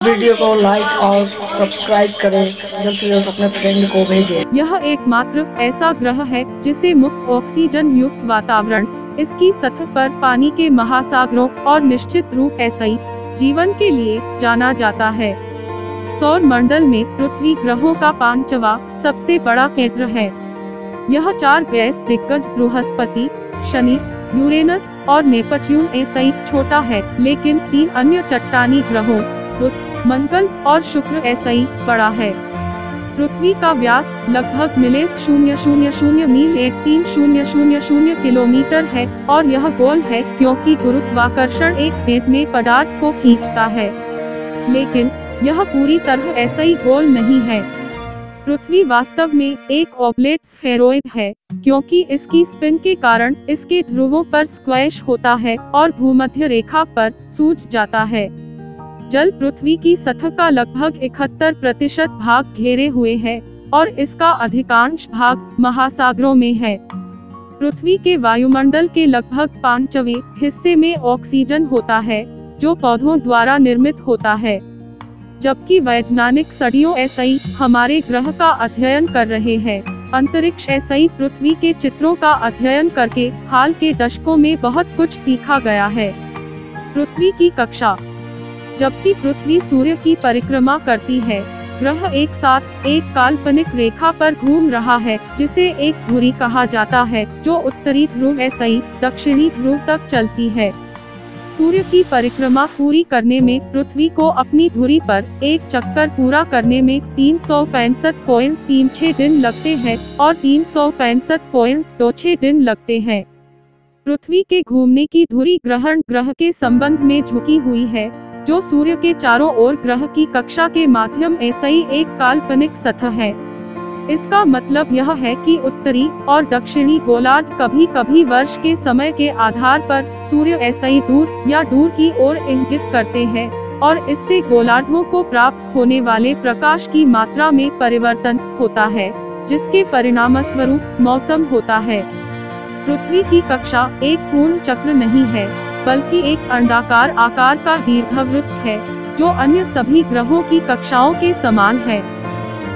Video को like और subscribe करें, जल्द से जल्द अपने फ्रेंड को भेजें। यह एकमात्र ऐसा ग्रह है जिसे मुक्त ऑक्सीजन युक्त वातावरण, इसकी सतह पर पानी के महासागरों और निश्चित रूप ऐसा ही जीवन के लिए जाना जाता है। सौर मंडल में पृथ्वी ग्रहों का पांचवा सबसे बड़ा केंद्र है। यह 4 गैस दिग्गज बृहस्पति, शनि, यूरेनस और नेपच्यून ऐसा ही छोटा है, लेकिन 3 अन्य चट्टानी ग्रहों बुध, मंगल और शुक्र ऐसा ही बड़ा है। पृथ्वी का व्यास लगभग मिले 0.000 मील 13,000 किलोमीटर है और यह गोल है क्योंकि गुरुत्वाकर्षण एक गेंद में पदार्थ को खींचता है, लेकिन यह पूरी तरह ऐसा ही गोल नहीं है। पृथ्वी वास्तव में एक ऑब्लेट स्फेरॉइड है क्योंकि इसकी स्पिन के कारण इसके ध्रुवों पर स्क्वैश होता है और भूमध्य रेखा पर सूझ जाता है। जल पृथ्वी की सतह का लगभग 71% भाग घेरे हुए है और इसका अधिकांश भाग महासागरों में है। पृथ्वी के वायुमंडल के लगभग 5वें हिस्से में ऑक्सीजन होता है जो पौधों द्वारा निर्मित होता है, जबकि वैज्ञानिक सदियों ऐसा ही हमारे ग्रह का अध्ययन कर रहे हैं। अंतरिक्ष ऐसा ही पृथ्वी के चित्रों का अध्ययन करके हाल के दशकों में बहुत कुछ सीखा गया है। पृथ्वी की कक्षा। जबकि पृथ्वी सूर्य की परिक्रमा करती है, ग्रह एक साथ एक काल्पनिक रेखा पर घूम रहा है जिसे एक धुरी कहा जाता है, जो उत्तरी ध्रुव ऐसा ही दक्षिणी ध्रुव तक चलती है। सूर्य की परिक्रमा पूरी करने में पृथ्वी को अपनी धुरी पर एक चक्कर पूरा करने में 365.36 दिन लगते हैं और 365.26 दिन लगते हैं। पृथ्वी के घूमने की धुरी ग्रहण ग्रह के संबंध में झुकी हुई है, जो सूर्य के चारों ओर ग्रह की कक्षा के माध्यम ऐसा ही एक काल्पनिक सतह है। इसका मतलब यह है कि उत्तरी और दक्षिणी गोलार्ध कभी कभी वर्ष के समय के आधार पर सूर्य ऐसा ही दूर या दूर की ओर इंगित करते हैं और इससे गोलार्धों को प्राप्त होने वाले प्रकाश की मात्रा में परिवर्तन होता है, जिसके परिणामस्वरूप मौसम होता है। पृथ्वी की कक्षा एक पूर्ण चक्र नहीं है, बल्कि एक अंडाकार आकार का दीर्घवृत्त है जो अन्य सभी ग्रहों की कक्षाओं के समान है।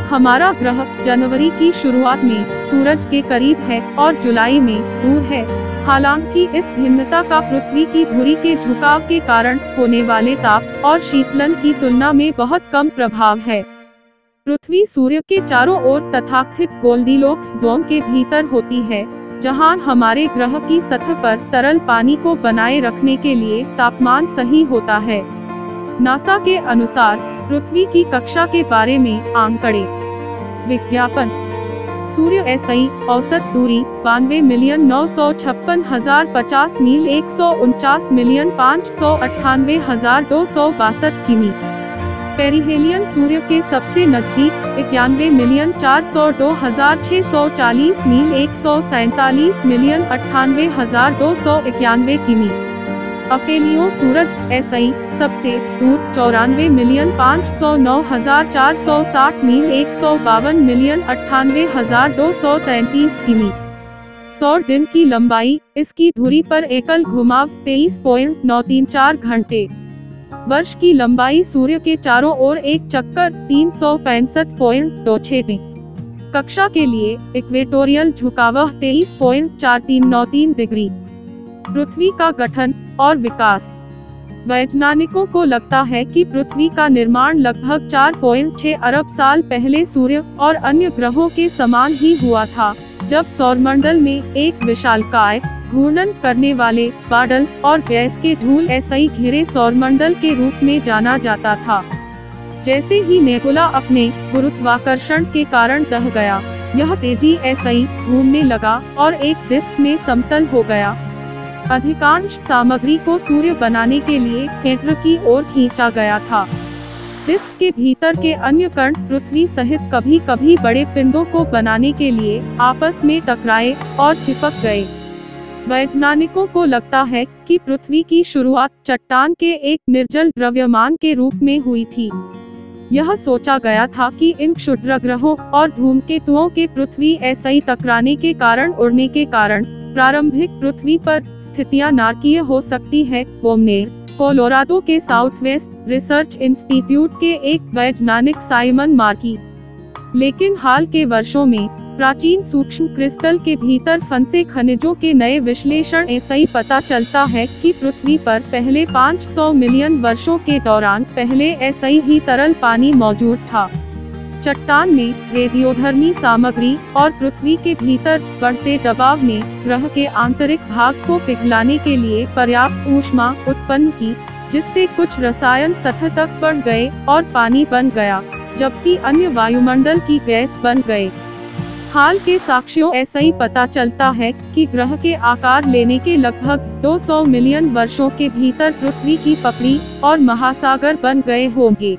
हमारा ग्रह जनवरी की शुरुआत में सूरज के करीब है और जुलाई में दूर है। हालांकि इस भिन्नता का पृथ्वी की धुरी के झुकाव के कारण होने वाले ताप और शीतलन की तुलना में बहुत कम प्रभाव है। पृथ्वी सूर्य के चारों ओर तथाकथित गोल्डीलॉक्स जोन के भीतर होती है, जहां हमारे ग्रह की सतह पर तरल पानी को बनाए रखने के लिए तापमान सही होता है। नासा के अनुसार पृथ्वी की कक्षा के बारे में आंकड़े। विज्ञापन। सूर्य ऐसा ही औसत दूरी 92,956,050 मील 149,598,262 किमी। पेरिहेलियन सूर्य के सबसे नजदीक 91,402,640 मील 147,98,291 किमी। अफेलियो सूरज ऐसा ही सबसे दूर 94,509,460 मील 152,98,233 किमी। सौर दिन की लंबाई इसकी धुरी पर एकल घुमाव 23.934 घंटे। वर्ष की लंबाई सूर्य के चारों ओर एक चक्कर 365.26 दिन। कक्षा के लिए इक्वेटोरियल झुकाव 23.4393 डिग्री। पृथ्वी का गठन और विकास। वैज्ञानिकों को लगता है कि पृथ्वी का निर्माण लगभग 4.6 अरब साल पहले सूर्य और अन्य ग्रहों के समान ही हुआ था, जब सौरमंडल में एक विशालकाय घूर्णन करने वाले बादल और गैस के धूल ऐसा ही घिरे सौरमंडल के रूप में जाना जाता था। जैसे ही नेबुला अपने गुरुत्वाकर्षण के कारण दह गया, यह तेजी ऐसा ही घूमने लगा और एक डिस्क में समतल हो गया। अधिकांश सामग्री को सूर्य बनाने के लिए केंद्र की ओर खींचा गया था। डिस्क के भीतर के अन्य कण पृथ्वी सहित कभी कभी बड़े पिंडों को बनाने के लिए आपस में टकराए और चिपक गए। वैज्ञानिकों को लगता है कि पृथ्वी की शुरुआत चट्टान के एक निर्जल द्रव्यमान के रूप में हुई थी। यह सोचा गया था कि इन क्षुद्रग्रहों और धूमकेतुओं के पृथ्वी ऐसा ही टकराने के कारण उड़ने के कारण प्रारंभिक पृथ्वी पर स्थितियां नारकीय हो सकती है। बोमनेर कोलोराडो के साउथ वेस्ट रिसर्च इंस्टीट्यूट के एक वैज्ञानिक साइमन मार्की। लेकिन हाल के वर्षों में प्राचीन सूक्ष्म क्रिस्टल के भीतर फंसे खनिजों के नए विश्लेषण ऐसा ही पता चलता है कि पृथ्वी पर पहले 500 मिलियन वर्षों के दौरान पहले ऐसा ही तरल पानी मौजूद था। चट्टान में रेडियोधर्मी सामग्री और पृथ्वी के भीतर बढ़ते दबाव ने ग्रह के आंतरिक भाग को पिघलाने के लिए पर्याप्त ऊष्मा उत्पन्न की, जिससे कुछ रसायन सतह तक बढ़ गए और पानी बन गया, जबकि अन्य वायुमंडल की गैस बन गए। हाल के साक्ष्यों ऐसा ही पता चलता है कि ग्रह के आकार लेने के लगभग 200 मिलियन वर्षों के भीतर पृथ्वी की पपड़ी और महासागर बन गए होंगे।